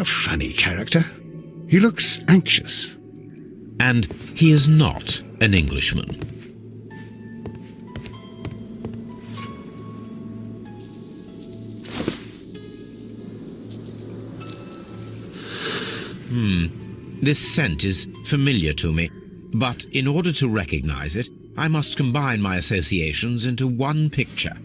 A funny character. He looks anxious. And he is not an Englishman. This scent is familiar to me, but in order to recognize it, I must combine my associations into one picture.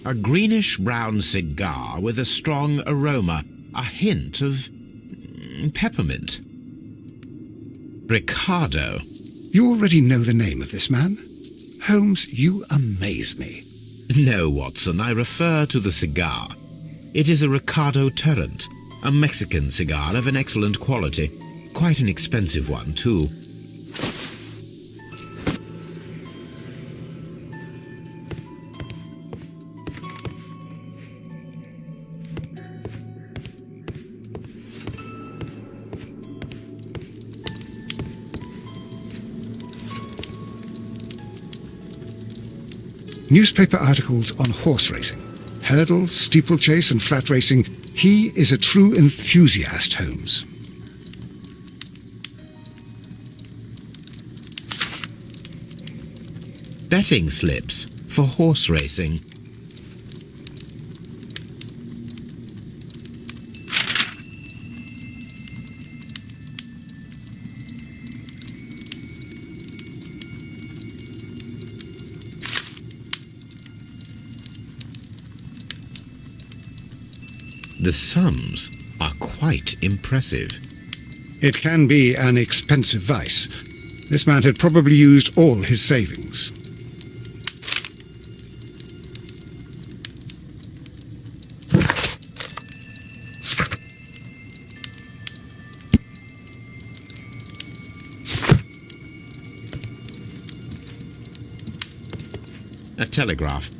A greenish-brown cigar with a strong aroma, a hint of peppermint. Ricardo. You already know the name of this man? Holmes, you amaze me. No, Watson, I refer to the cigar. It is a Ricardo Turrent, a Mexican cigar of an excellent quality. Quite an expensive one, too. Newspaper articles on horse racing, hurdle, steeplechase and flat racing. He is a true enthusiast, Holmes. Betting slips for horse racing. The sums are quite impressive. It can be an expensive vice. This man had probably used all his savings. A telegraph.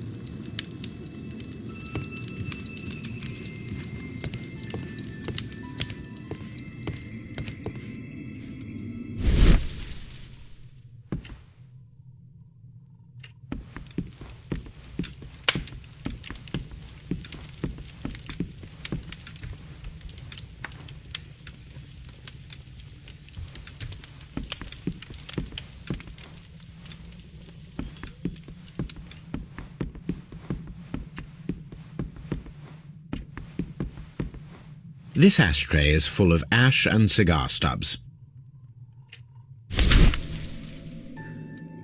This ashtray is full of ash and cigar stubs.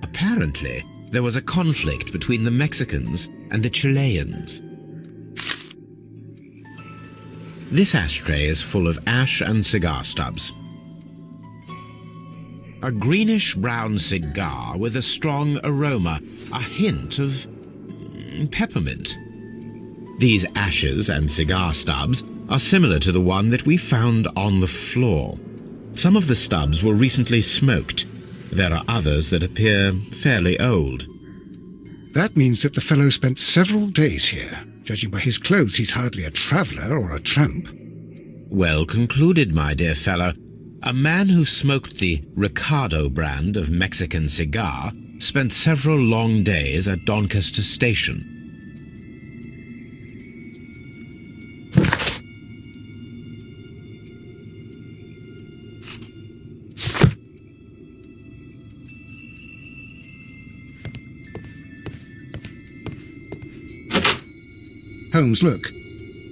Apparently, there was a conflict between the Mexicans and the Chileans. This ashtray is full of ash and cigar stubs. A greenish-brown cigar with a strong aroma, a hint of peppermint. These ashes and cigar stubs are similar to the one that we found on the floor. Some of the stubs were recently smoked. There are others that appear fairly old. That means that the fellow spent several days here. Judging by his clothes, he's hardly a traveller or a tramp. Well concluded, my dear fellow. A man who smoked the Ricardo brand of Mexican cigar spent several long days at Doncaster Station. Holmes, look.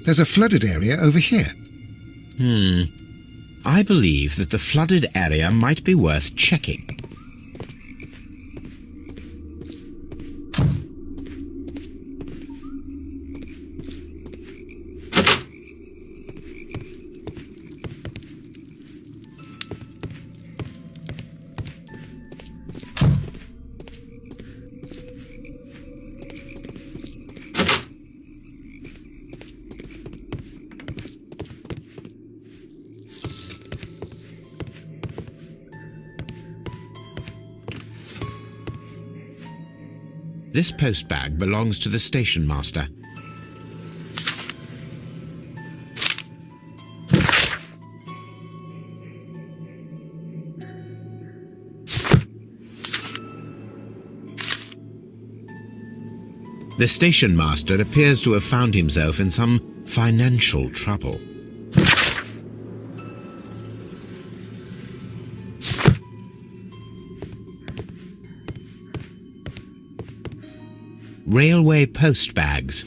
There's a flooded area over here. I believe that the flooded area might be worth checking. This postbag belongs to the station master. The station master appears to have found himself in some financial trouble. Railway postbags.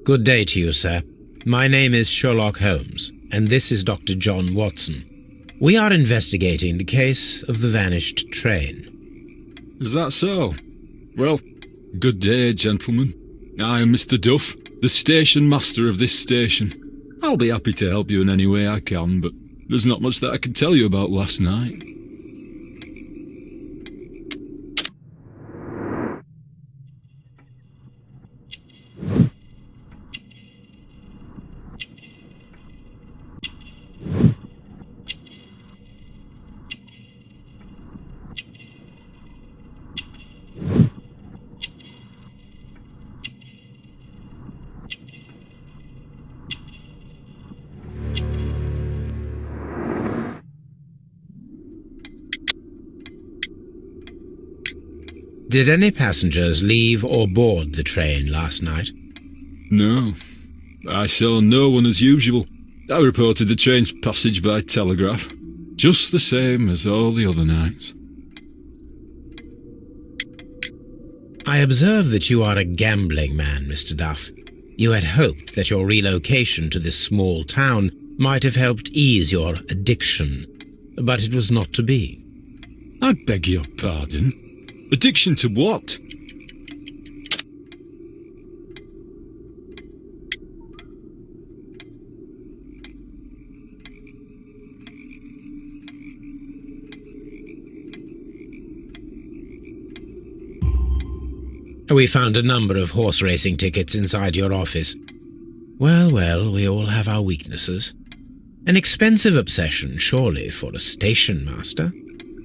Good day to you, sir. My name is Sherlock Holmes, and this is Dr. John Watson. We are investigating the case of the vanished train. Is that so? Well, good day, gentlemen. I am Mr. Duff, the station master of this station. I'll be happy to help you in any way I can, but there's not much that I can tell you about last night. Did any passengers leave or board the train last night? No. I saw no one as usual. I reported the train's passage by telegraph, just the same as all the other nights. I observe that you are a gambling man, Mr. Duff. You had hoped that your relocation to this small town might have helped ease your addiction, but it was not to be. I beg your pardon? Addiction to what? We found a number of horse racing tickets inside your office. Well, we all have our weaknesses. An expensive obsession, surely, for a station master.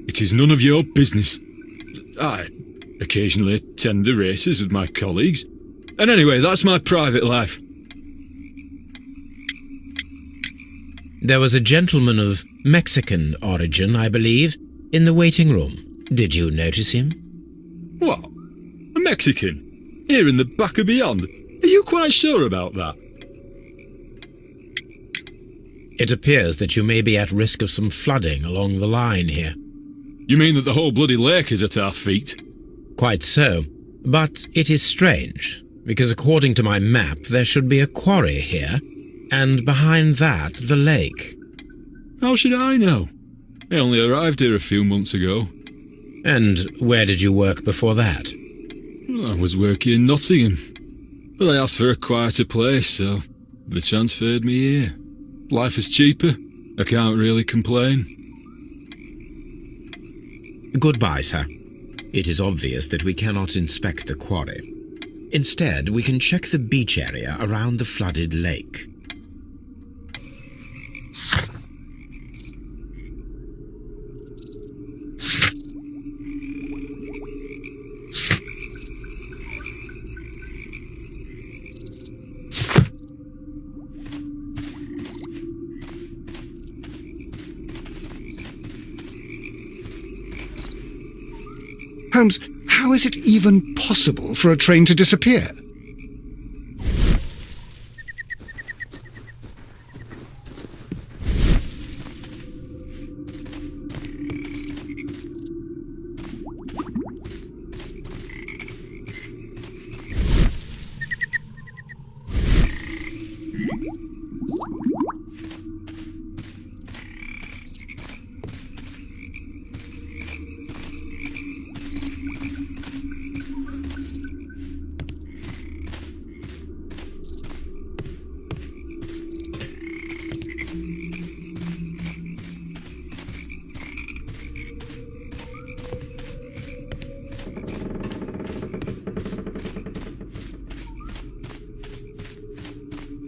It is none of your business. I occasionally attend the races with my colleagues. And anyway, that's my private life. There was a gentleman of Mexican origin, I believe, in the waiting room. Did you notice him? What? A Mexican? Here in the back of beyond? Are you quite sure about that? It appears that you may be at risk of some flooding along the line here. You mean that the whole bloody lake is at our feet? Quite so. But it is strange, because according to my map, there should be a quarry here, and behind that, the lake. How should I know? I only arrived here a few months ago. And where did you work before that? I was working in Nottingham, but I asked for a quieter place, so they transferred me here. Life is cheaper. I can't really complain. Goodbye, sir. It is obvious that we cannot inspect the quarry. Instead, we can check the beach area around the flooded lake. Holmes, how is it even possible for a train to disappear?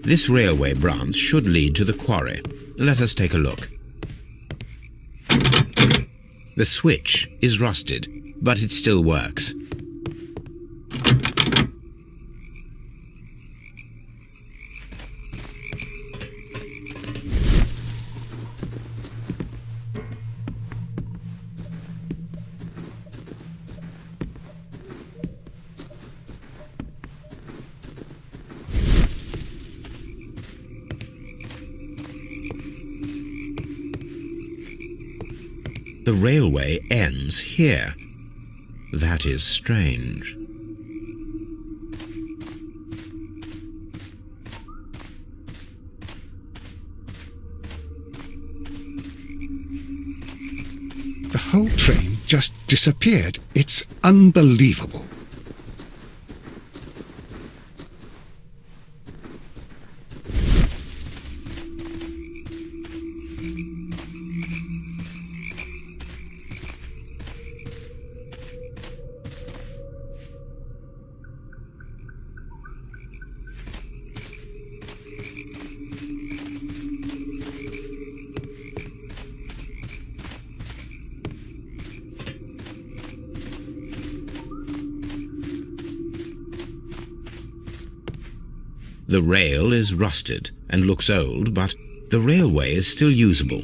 This railway branch should lead to the quarry. Let us take a look. The switch is rusted, but it still works. The railway ends here. That is strange. The whole train just disappeared. It's unbelievable. The rail is rusted and looks old, but the railway is still usable.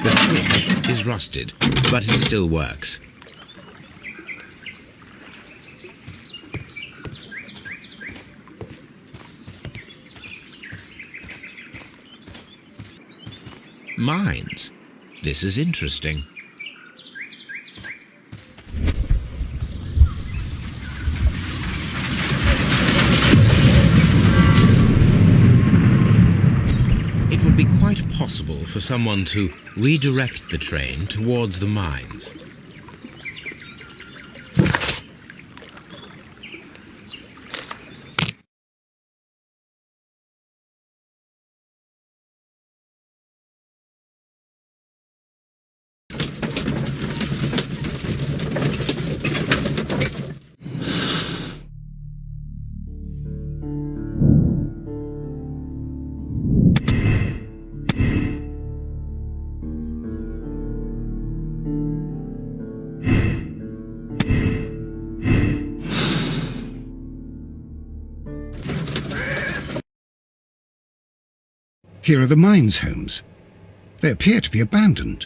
The switch is rusted, but it still works. Mines. This is interesting. It would be quite possible for someone to redirect the train towards the mines. Here are the mines homes. They appear to be abandoned.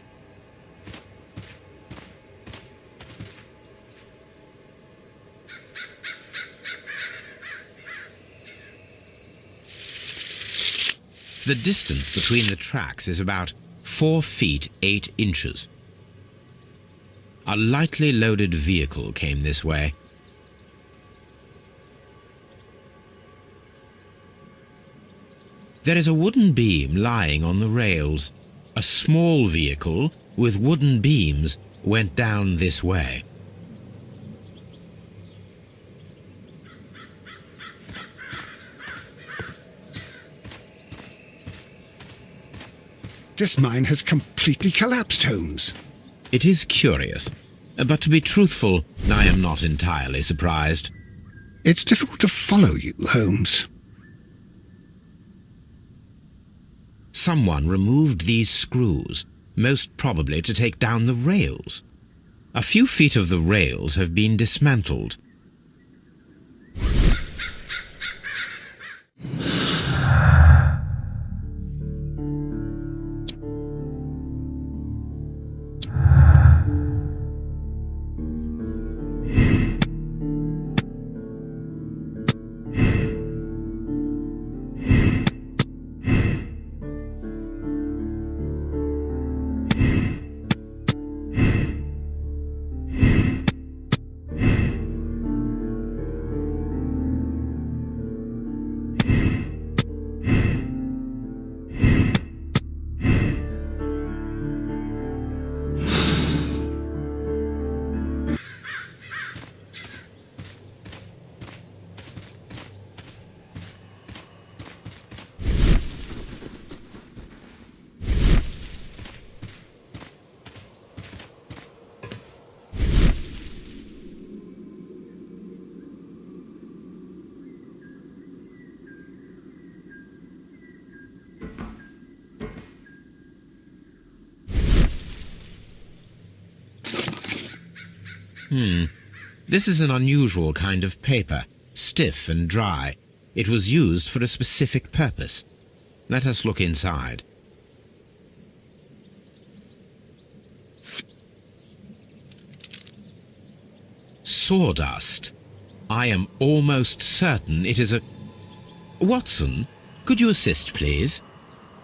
The distance between the tracks is about 4 feet 8 inches. A lightly loaded vehicle came this way. There is a wooden beam lying on the rails. A small vehicle with wooden beams went down this way. This mine has completely collapsed, Holmes. It is curious, but to be truthful, I am not entirely surprised. It's difficult to follow you, Holmes. Someone removed these screws, most probably to take down the rails. A few feet of the rails have been dismantled. This is an unusual kind of paper, stiff and dry. It was used for a specific purpose. Let us look inside. Sawdust. I am almost certain it is a... Watson, could you assist, please?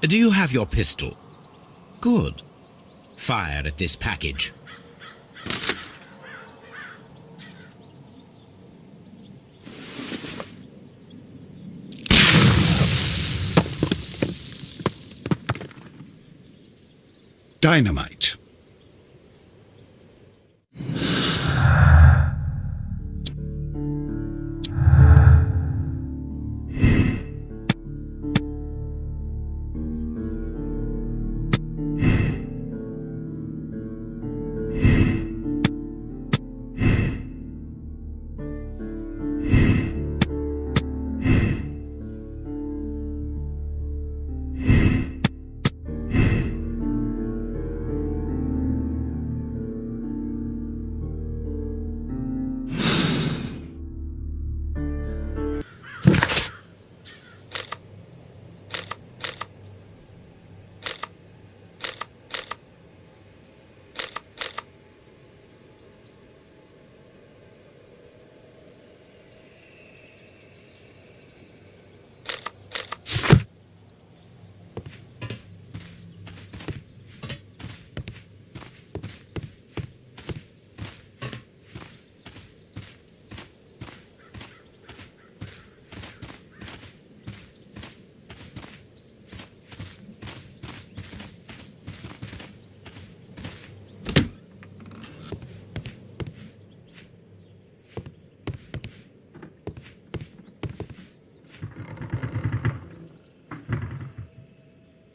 Do you have your pistol? Good. Fire at this package. Dynamite.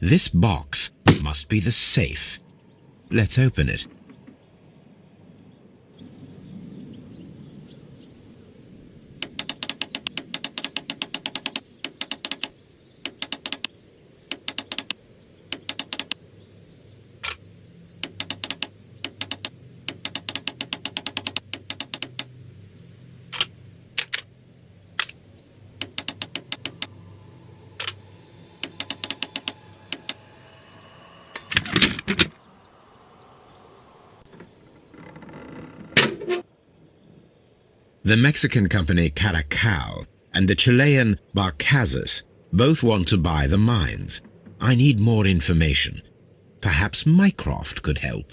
This box must be the safe. Let's open it. The Mexican company Caracal and the Chilean Barcazas both want to buy the mines. I need more information. Perhaps Mycroft could help.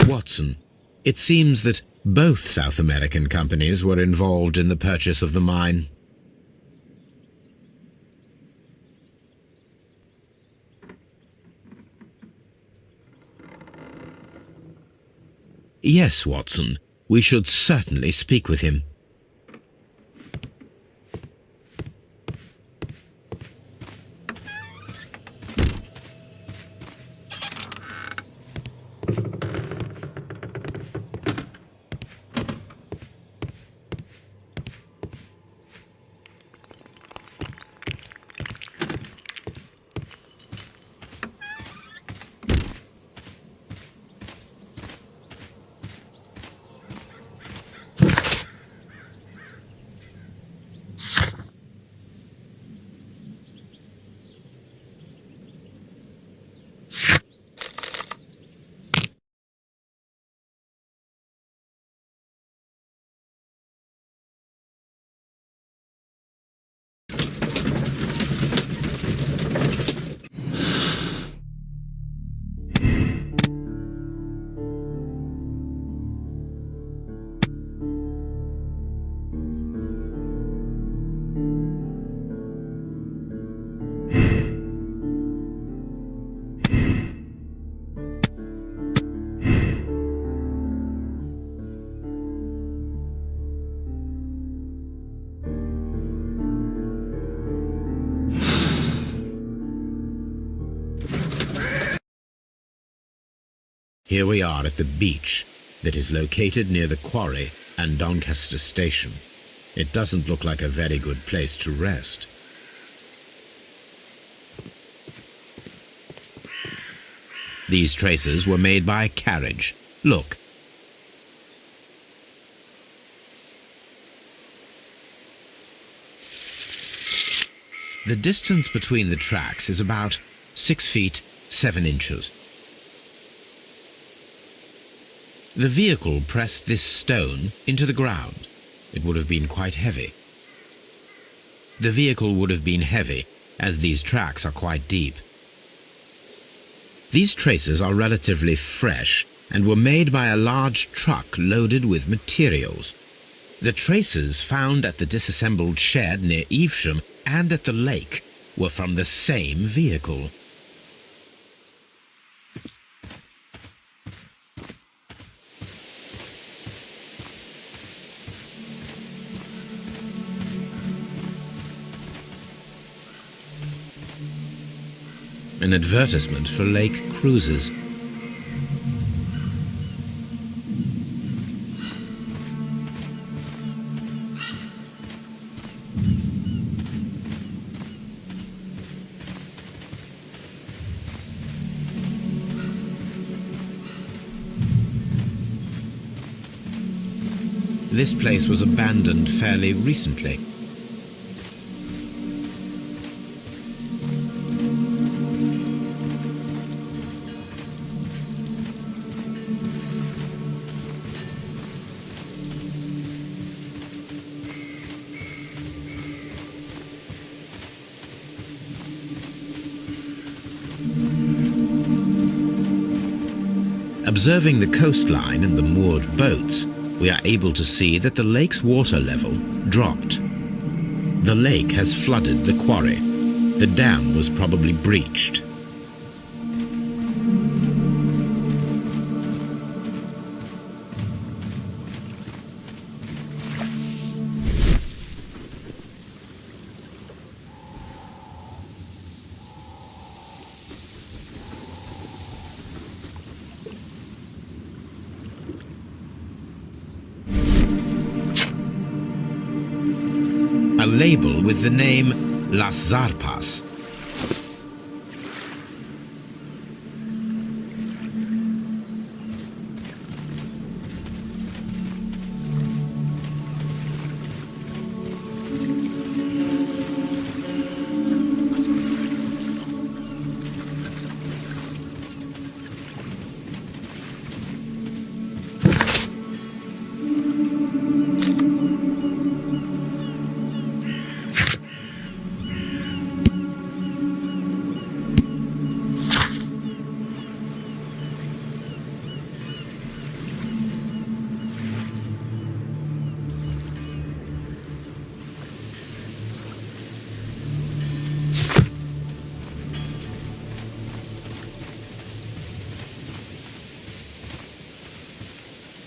Watson, it seems that both South American companies were involved in the purchase of the mine. Yes, Watson, we should certainly speak with him. Here we are at the beach that is located near the quarry and Doncaster Station. It doesn't look like a very good place to rest. These traces were made by a carriage. Look. The distance between the tracks is about 6 feet 7 inches. The vehicle pressed this stone into the ground. It would have been quite heavy. The vehicle would have been heavy, as these tracks are quite deep. These traces are relatively fresh and were made by a large truck loaded with materials. The traces found at the disassembled shed near Evesham and at the lake were from the same vehicle. An advertisement for lake cruises. This place was abandoned fairly recently. Observing the coastline and the moored boats, we are able to see that the lake's water level dropped. The lake has flooded the quarry. The dam was probably breached. A label with the name Las Zarpas.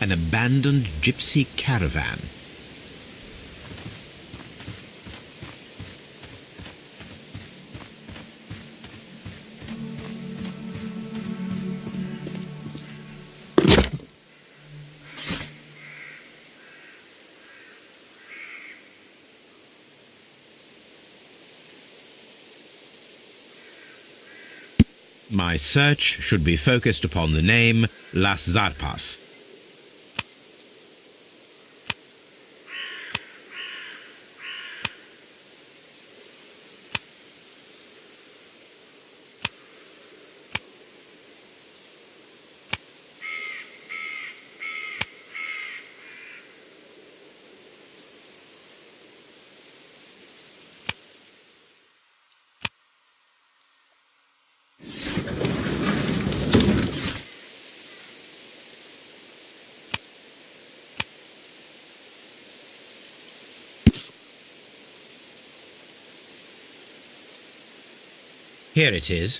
An abandoned gypsy caravan. My search should be focused upon the name Las Zarpas. Here it is.